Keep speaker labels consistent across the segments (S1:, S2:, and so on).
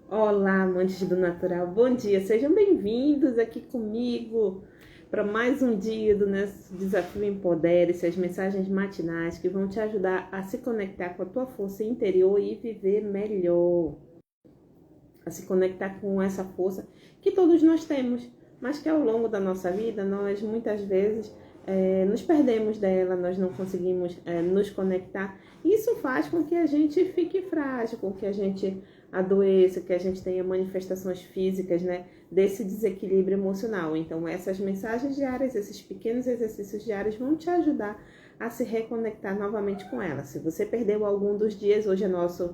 S1: Olá, amantes do natural, bom dia, sejam bem-vindos aqui comigo para mais um dia do nosso Desafio Empodere-se, as mensagens matinais que vão te ajudar a se conectar com a tua força interior e viver melhor, a se conectar com essa força que todos nós temos, mas que ao longo da nossa vida nós muitas vezes nos perdemos dela, nós não conseguimos nos conectar. Isso faz com que a gente fique frágil, com que a gente adoeça, que a gente tenha manifestações físicas, né, desse desequilíbrio emocional. Então, essas mensagens diárias, esses pequenos exercícios diários vão te ajudar a se reconectar novamente com ela. Se você perdeu algum dos dias, hoje é nosso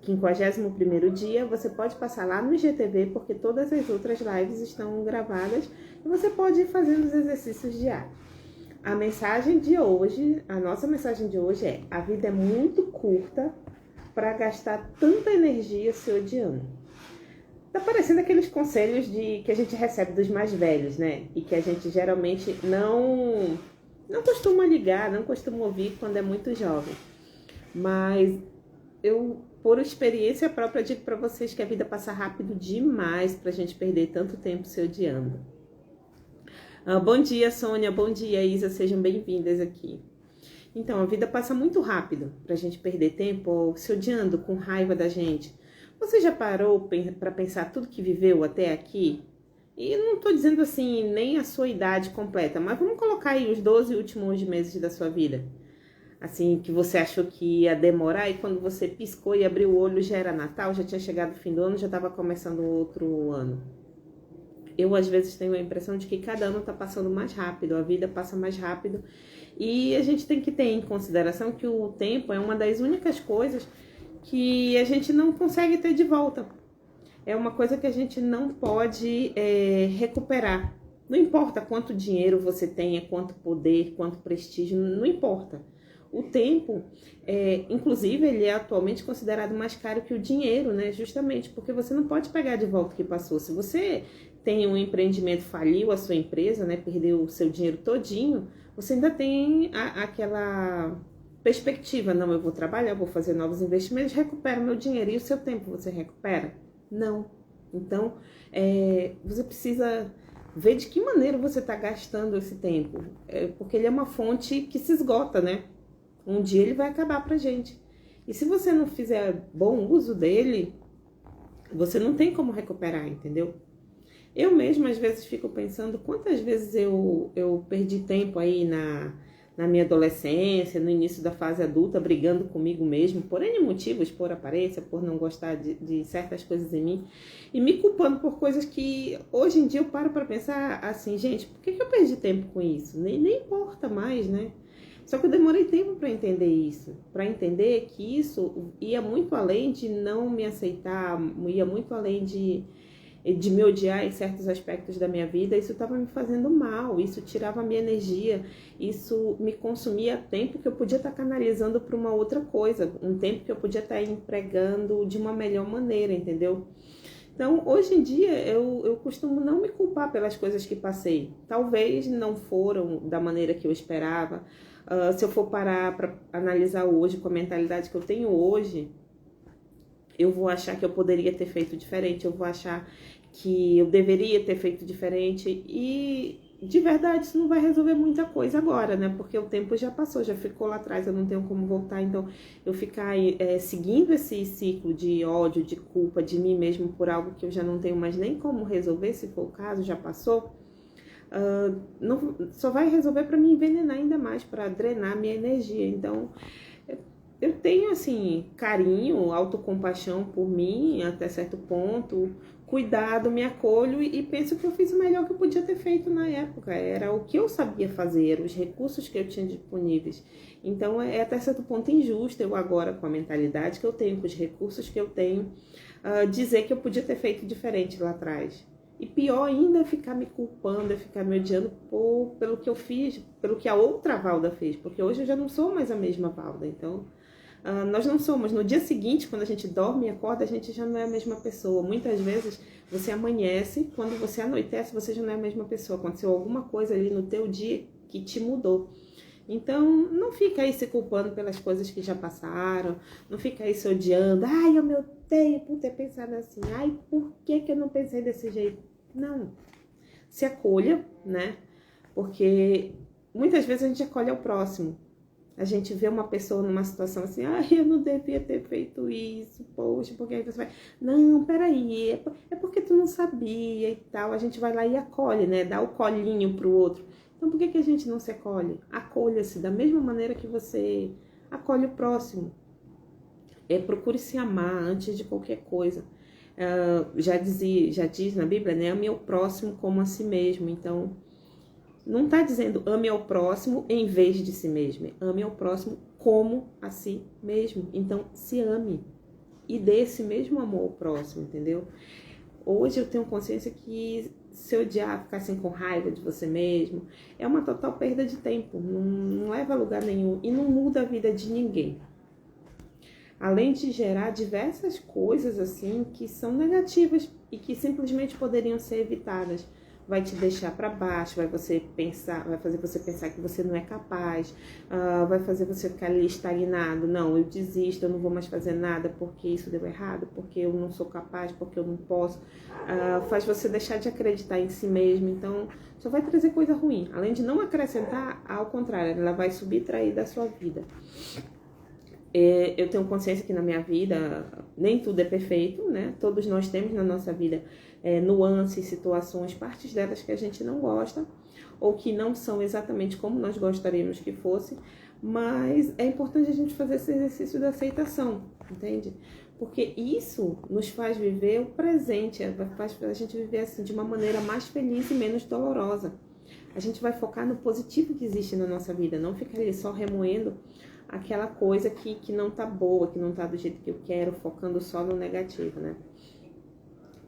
S1: 51º dia, você pode passar lá no IGTV, porque todas as outras lives estão gravadas e você pode ir fazendo os exercícios diários. A mensagem de hoje, a nossa mensagem de hoje é: a vida é muito curta para gastar tanta energia se odiando. Tá parecendo aqueles conselhos que a gente recebe dos mais velhos, né? E que a gente geralmente não costuma ligar, não costuma ouvir quando é muito jovem. Mas eu, por experiência própria, digo para vocês que a vida passa rápido demais pra gente perder tanto tempo se odiando. Bom dia, Sônia, bom dia, Isa, sejam bem-vindas aqui. Então, a vida passa muito rápido pra gente perder tempo se odiando, com raiva da gente. Você já parou para pensar tudo que viveu até aqui? E eu não tô dizendo assim, nem a sua idade completa, mas vamos colocar aí os 12 últimos meses da sua vida. Assim, que você achou que ia demorar e quando você piscou e abriu o olho já era Natal, já tinha chegado o fim do ano, já estava começando outro ano. Eu, às vezes, tenho a impressão de que cada ano está passando mais rápido, a vida passa mais rápido. E a gente tem que ter em consideração que o tempo é uma das únicas coisas que a gente não consegue ter de volta. É uma coisa que a gente não pode recuperar. Não importa quanto dinheiro você tenha, quanto poder, quanto prestígio, não importa. O tempo, inclusive, ele é atualmente considerado mais caro que o dinheiro, né? Justamente porque você não pode pegar de volta o que passou. Se você tem um empreendimento, faliu a sua empresa, né? Perdeu o seu dinheiro todinho, você ainda tem aquela perspectiva. Não, eu vou trabalhar, vou fazer novos investimentos, recupero meu dinheiro. E o seu tempo você recupera? Não. Então, você precisa ver de que maneira você está gastando esse tempo. Porque ele é uma fonte que se esgota, né? Um dia ele vai acabar pra gente. E se você não fizer bom uso dele, você não tem como recuperar, entendeu? Eu mesma, às vezes, fico pensando quantas vezes eu perdi tempo aí na minha adolescência, no início da fase adulta, brigando comigo mesmo, por N motivos, por aparência, por não gostar de certas coisas em mim, e me culpando por coisas que hoje em dia eu paro pra pensar assim, gente, por que eu perdi tempo com isso? Nem importa mais, né? Só que eu demorei tempo para entender isso, para entender que isso ia muito além de não me aceitar, ia muito além de me odiar em certos aspectos da minha vida. Isso estava me fazendo mal, isso tirava a minha energia, isso me consumia tempo que eu podia estar canalizando para uma outra coisa, um tempo que eu podia estar empregando de uma melhor maneira, entendeu? Então, hoje em dia, eu costumo não me culpar pelas coisas que passei. Talvez não foram da maneira que eu esperava. Se eu for parar para analisar hoje, com a mentalidade que eu tenho hoje, eu vou achar que eu poderia ter feito diferente, eu vou achar que eu deveria ter feito diferente e de verdade isso não vai resolver muita coisa agora, né? Porque o tempo já passou, já ficou lá atrás, eu não tenho como voltar. Então, eu ficar seguindo esse ciclo de ódio, de culpa de mim mesmo por algo que eu já não tenho mais nem como resolver, se for o caso, já passou. Não, só vai resolver para me envenenar ainda mais, para drenar minha energia. Então, eu tenho, assim, carinho, autocompaixão por mim até certo ponto, cuidado, me acolho e penso que eu fiz o melhor que eu podia ter feito na época. Era o que eu sabia fazer, eram os recursos que eu tinha disponíveis. Então, é até certo ponto injusto eu agora, com a mentalidade que eu tenho, com os recursos que eu tenho, dizer que eu podia ter feito diferente lá atrás. E pior ainda é ficar me culpando, é ficar me odiando pelo que eu fiz, pelo que a outra Valda fez. Porque hoje eu já não sou mais a mesma Valda. Então, nós não somos. No dia seguinte, quando a gente dorme e acorda, a gente já não é a mesma pessoa. Muitas vezes você amanhece, quando você anoitece, você já não é a mesma pessoa. Aconteceu alguma coisa ali no teu dia que te mudou. Então, não fica aí se culpando pelas coisas que já passaram, não fica aí se odiando. Ai, eu me odeio por ter pensado assim. Ai, por que eu não pensei desse jeito? Não. Se acolha, né? Porque muitas vezes a gente acolhe ao próximo. A gente vê uma pessoa numa situação assim, ai, eu não devia ter feito isso, poxa, porque aí você vai... Não, peraí, é porque tu não sabia e tal. A gente vai lá e acolhe, né? Dá o colinho pro outro. Então, por que a gente não se acolhe? Acolha-se da mesma maneira que você acolhe o próximo. Procure se amar antes de qualquer coisa. Já diz na Bíblia, né? Ame o próximo como a si mesmo. Então, não está dizendo ame ao próximo em vez de si mesmo. Ame ao próximo como a si mesmo. Então, se ame e dê esse mesmo amor ao próximo, entendeu? Hoje eu tenho consciência que se odiar, ficar assim com raiva de você mesmo, é uma total perda de tempo. Não leva a lugar nenhum e não muda a vida de ninguém. Além de gerar diversas coisas assim que são negativas e que simplesmente poderiam ser evitadas. Vai te deixar para baixo, vai fazer você pensar que você não é capaz, vai fazer você ficar ali estagnado. Não, eu desisto, eu não vou mais fazer nada porque isso deu errado, porque eu não sou capaz, porque eu não posso. Faz você deixar de acreditar em si mesmo. Então, só vai trazer coisa ruim. Além de não acrescentar, ao contrário, ela vai subtrair da sua vida. Eu tenho consciência que na minha vida nem tudo é perfeito, né? Todos nós temos na nossa vida nuances, situações, partes delas que a gente não gosta ou que não são exatamente como nós gostaríamos que fosse, mas é importante a gente fazer esse exercício da aceitação, entende? Porque isso nos faz viver o presente, faz a gente viver assim de uma maneira mais feliz e menos dolorosa. A gente vai focar no positivo que existe na nossa vida, não ficar ali só remoendo aquela coisa que não tá boa, que não tá do jeito que eu quero, focando só no negativo, né?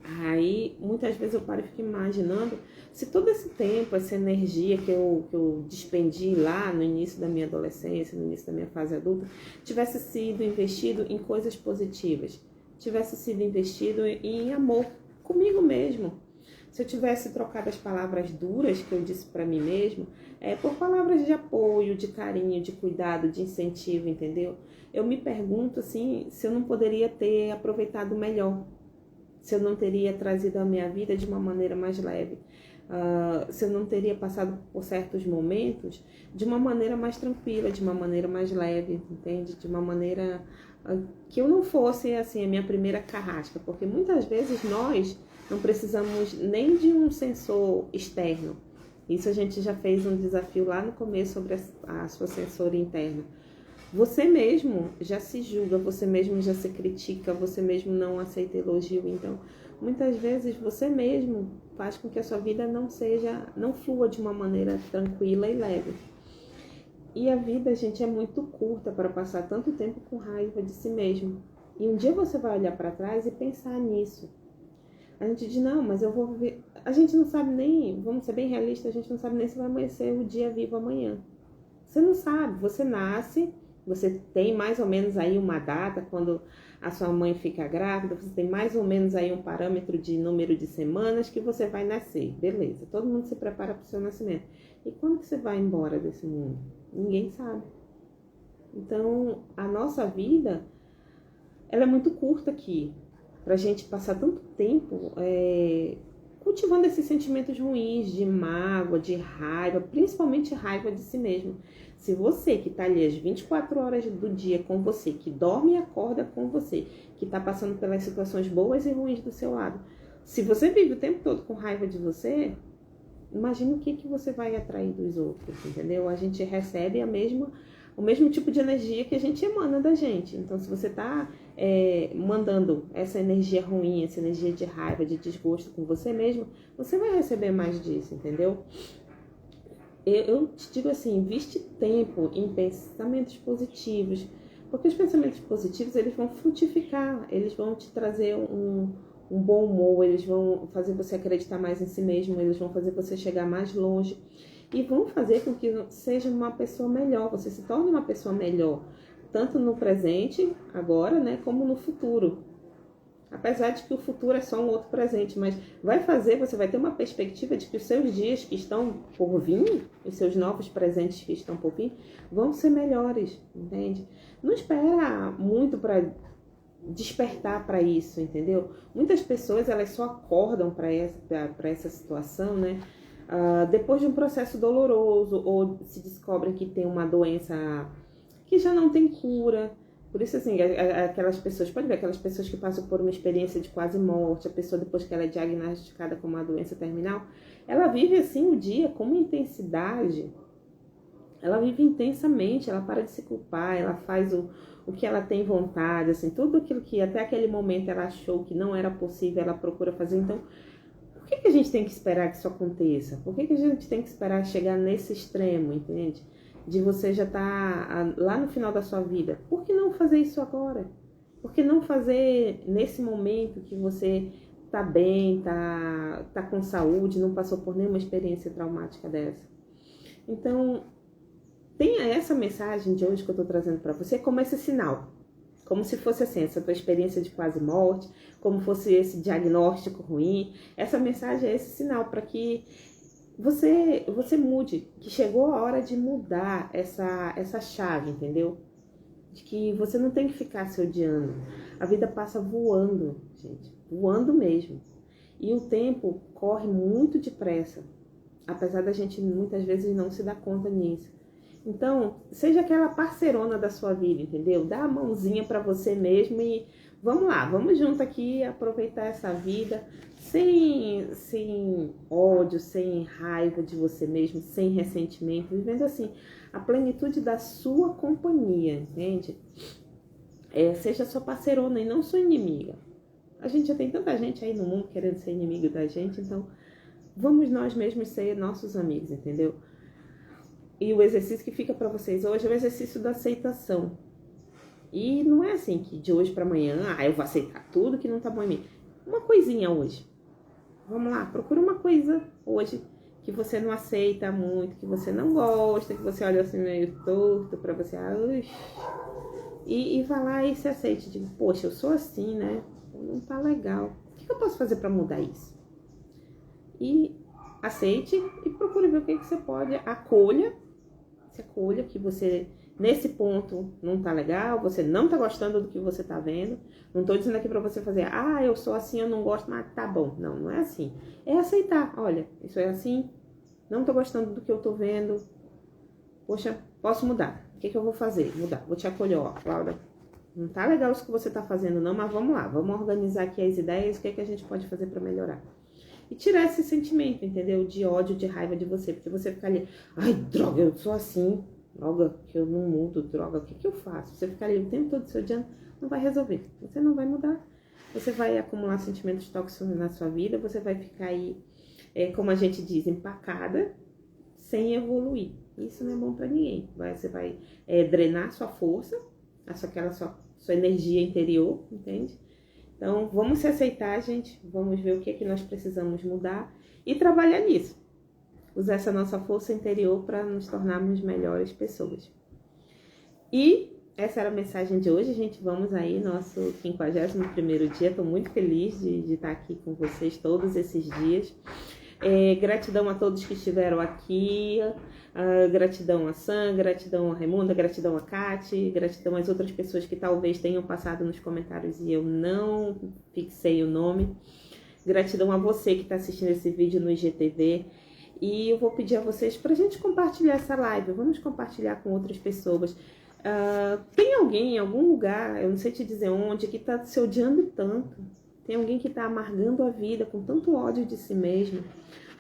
S1: Aí, muitas vezes eu paro e fico imaginando se todo esse tempo, essa energia que eu despendi lá no início da minha adolescência, no início da minha fase adulta, tivesse sido investido em coisas positivas, tivesse sido investido em amor comigo mesmo. Se eu tivesse trocado as palavras duras que eu disse para mim mesmo, por palavras de apoio, de carinho, de cuidado, de incentivo, entendeu? Eu me pergunto assim, se eu não poderia ter aproveitado melhor, se eu não teria trazido a minha vida de uma maneira mais leve, se eu não teria passado por certos momentos de uma maneira mais tranquila, de uma maneira mais leve, entende? De uma maneira que eu não fosse assim a minha primeira carrasca, porque muitas vezes nós não precisamos nem de um sensor externo. Isso a gente já fez um desafio lá no começo sobre a sua sensora interna. Você mesmo já se julga, você mesmo já se critica, você mesmo não aceita elogio. Então, muitas vezes você mesmo faz com que a sua vida não flua de uma maneira tranquila e leve. E a vida, gente, é muito curta para passar tanto tempo com raiva de si mesmo. E um dia você vai olhar para trás e pensar nisso. A gente diz, não, mas eu vou viver... A gente não sabe nem, vamos ser bem realistas, a gente não sabe nem se vai amanhecer o dia vivo amanhã. Você não sabe, você nasce, você tem mais ou menos aí uma data, quando a sua mãe fica grávida, você tem mais ou menos aí um parâmetro de número de semanas que você vai nascer. Beleza, todo mundo se prepara para o seu nascimento. E quando que você vai embora desse mundo? Ninguém sabe. Então, a nossa vida, ela é muito curta aqui. Pra gente passar tanto tempo cultivando esses sentimentos ruins, de mágoa, de raiva, principalmente raiva de si mesmo. Se você que tá ali às 24 horas do dia com você, que dorme e acorda com você, que tá passando pelas situações boas e ruins do seu lado, se você vive o tempo todo com raiva de você, imagina o que você vai atrair dos outros, entendeu? A gente recebe o mesmo tipo de energia que a gente emana da gente. Então, se você tá mandando essa energia ruim, essa energia de raiva, de desgosto com você mesmo, você vai receber mais disso, entendeu? Eu te digo assim, investe tempo em pensamentos positivos, porque os pensamentos positivos, eles vão frutificar, eles vão te trazer um bom humor, eles vão fazer você acreditar mais em si mesmo, eles vão fazer você chegar mais longe e vão fazer com que seja uma pessoa melhor, você se torne uma pessoa melhor, tanto no presente, agora, né, como no futuro. Apesar de que o futuro é só um outro presente, mas você vai ter uma perspectiva de que os seus dias que estão por vir, os seus novos presentes que estão por vir, vão ser melhores, entende? Não espera muito para despertar para isso, entendeu? Muitas pessoas, elas só acordam para essa situação, né? Depois de um processo doloroso, ou se descobrem que tem uma doença que já não tem cura. Por isso, assim, aquelas pessoas, pode ver, aquelas pessoas que passam por uma experiência de quase morte, a pessoa depois que ela é diagnosticada com uma doença terminal, ela vive, assim, o dia com uma intensidade, ela vive intensamente, ela para de se culpar, ela faz o que ela tem vontade, assim, tudo aquilo que até aquele momento ela achou que não era possível, ela procura fazer. Então, por que a gente tem que esperar que isso aconteça? Por que a gente tem que esperar chegar nesse extremo, entende? De você já estar lá no final da sua vida. Por que não fazer isso agora? Por que não fazer nesse momento que você tá bem, tá com saúde, não passou por nenhuma experiência traumática dessa? Então, tenha essa mensagem de hoje que eu tô trazendo para você como esse sinal. Como se fosse assim, essa tua experiência de quase morte, como fosse esse diagnóstico ruim. Essa mensagem é esse sinal para que você mude, que chegou a hora de mudar essa chave, entendeu? De que você não tem que ficar se odiando. A vida passa voando, gente, voando mesmo. E o tempo corre muito depressa, apesar da gente muitas vezes não se dar conta nisso. Então, seja aquela parceirona da sua vida, entendeu? Dá a mãozinha para você mesmo e vamos lá, vamos junto aqui aproveitar essa vida sem ódio, sem raiva de você mesmo, sem ressentimento, vivendo assim a plenitude da sua companhia, entende? Seja sua parceirona e não sua inimiga. A gente já tem tanta gente aí no mundo querendo ser inimigo da gente, então vamos nós mesmos ser nossos amigos, entendeu? E o exercício que fica para vocês hoje é o exercício da aceitação. E não é assim que de hoje para amanhã, eu vou aceitar tudo que não tá bom em mim. Uma coisinha hoje. Vamos lá, procura uma coisa hoje que você não aceita muito, que você não gosta, que você olha assim meio torto pra você, e vai lá e se aceite. Diga, poxa, eu sou assim, né? Não tá legal. O que eu posso fazer pra mudar isso? E aceite e procure ver o que você pode. Acolha que você, nesse ponto, não tá legal, você não tá gostando do que você tá vendo. Não tô dizendo aqui pra você fazer, eu sou assim, eu não gosto, mas tá bom. Não é assim. É aceitar, olha, isso é assim, não tô gostando do que eu tô vendo. Poxa, posso mudar. O que eu vou fazer? Mudar. Vou te acolher, Cláudia. Não tá legal isso que você tá fazendo não, mas vamos lá. Vamos organizar aqui as ideias, o que a gente pode fazer pra melhorar. E tirar esse sentimento, entendeu? De ódio, de raiva de você. Porque você fica ali, droga, eu sou assim. Droga, que eu não mudo, droga, o que eu faço? Você ficar ali o tempo todo se odiando, não vai resolver. Você não vai mudar. Você vai acumular sentimentos tóxicos na sua vida, você vai ficar aí, como a gente diz, empacada, sem evoluir. Isso não é bom pra ninguém. Você vai drenar sua força, sua energia interior, entende? Então, vamos se aceitar, gente. Vamos ver o que é que nós precisamos mudar e trabalhar nisso. Usar essa nossa força interior para nos tornarmos melhores pessoas. E essa era a mensagem de hoje, gente. Vamos aí, nosso 51º dia. Estou muito feliz de estar aqui com vocês todos esses dias. Gratidão a todos que estiveram aqui. Gratidão a Sam, gratidão a Raimunda, gratidão a Kati, gratidão às outras pessoas que talvez tenham passado nos comentários e eu não fixei o nome. Gratidão a você que está assistindo esse vídeo no IGTV. E eu vou pedir a vocês para a gente compartilhar essa live. Vamos compartilhar com outras pessoas. Tem alguém em algum lugar, eu não sei te dizer onde, que está se odiando tanto. Tem alguém que está amargando a vida com tanto ódio de si mesmo.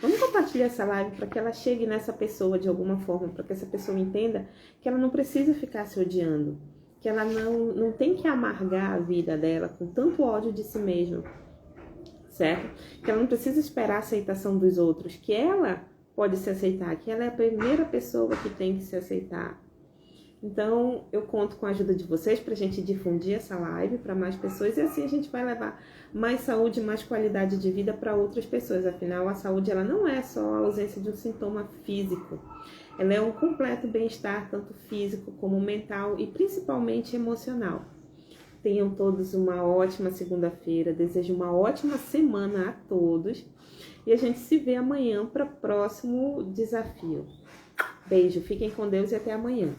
S1: Vamos compartilhar essa live para que ela chegue nessa pessoa de alguma forma, para que essa pessoa entenda que ela não precisa ficar se odiando, que ela não tem que amargar a vida dela com tanto ódio de si mesma, certo? Que ela não precisa esperar a aceitação dos outros, que ela pode se aceitar, que ela é a primeira pessoa que tem que se aceitar. Então, eu conto com a ajuda de vocês para a gente difundir essa live para mais pessoas e assim a gente vai levar mais saúde, mais qualidade de vida para outras pessoas. Afinal, a saúde ela não é só a ausência de um sintoma físico. Ela é um completo bem-estar, tanto físico como mental e principalmente emocional. Tenham todos uma ótima segunda-feira. Desejo uma ótima semana a todos. E a gente se vê amanhã para o próximo desafio. Beijo, fiquem com Deus e até amanhã.